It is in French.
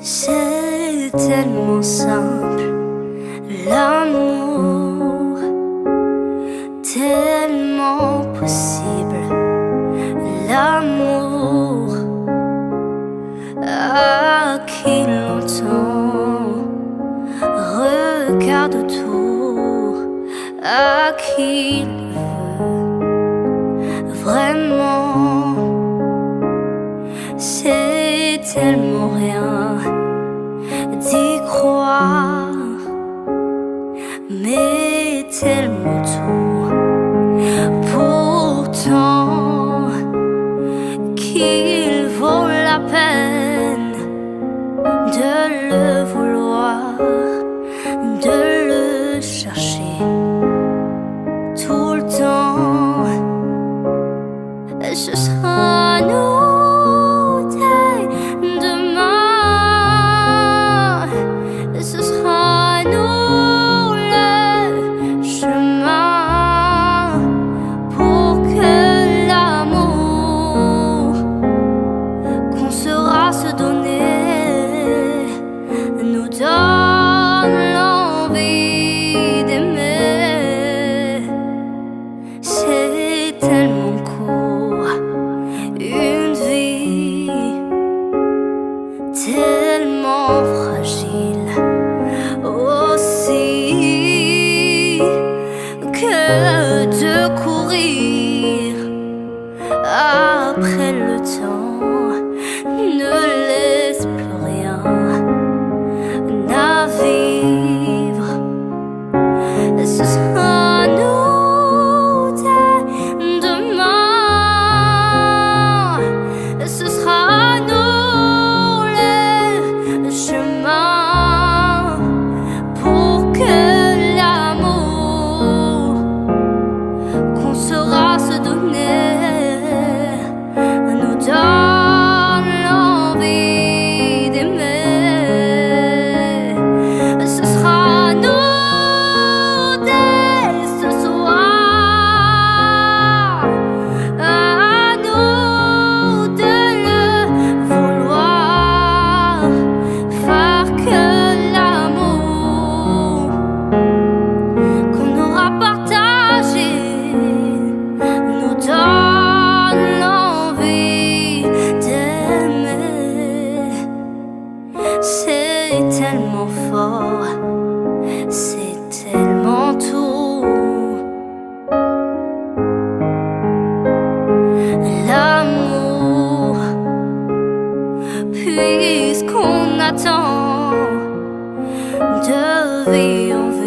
C'est tellement simple, l'amour, tellement possible, l'amour, à qui l'entend, regarde autour, à qui le veut vraiment. C'est tellement rien d'y croire, mais tellement tout pourtant qu'il vaut la peine de le vouloir, de le chercher tout le temps. Ce sera nous dès demain, ce sera nous le chemin pour que l'amour qu'on saura se donner nous donne l'envie d'aimer. C'est tellement court, une vie tellement fragile aussi, que de courir après le temps ne laisse plus rien à vivre. Ce sera nous dès demain, ce sera nous le chemin pour que l'amour qu'on saura se donner nous donne l'envie d'aimer. Ce sera nous dès ce soir, à nous de le vouloir, faire que l'amour qu'on aura partagé nous donne l'envie d'aimer. C'est tellement fort, c'est tellement tout, l'amour, puisqu'on attend de vie en vie.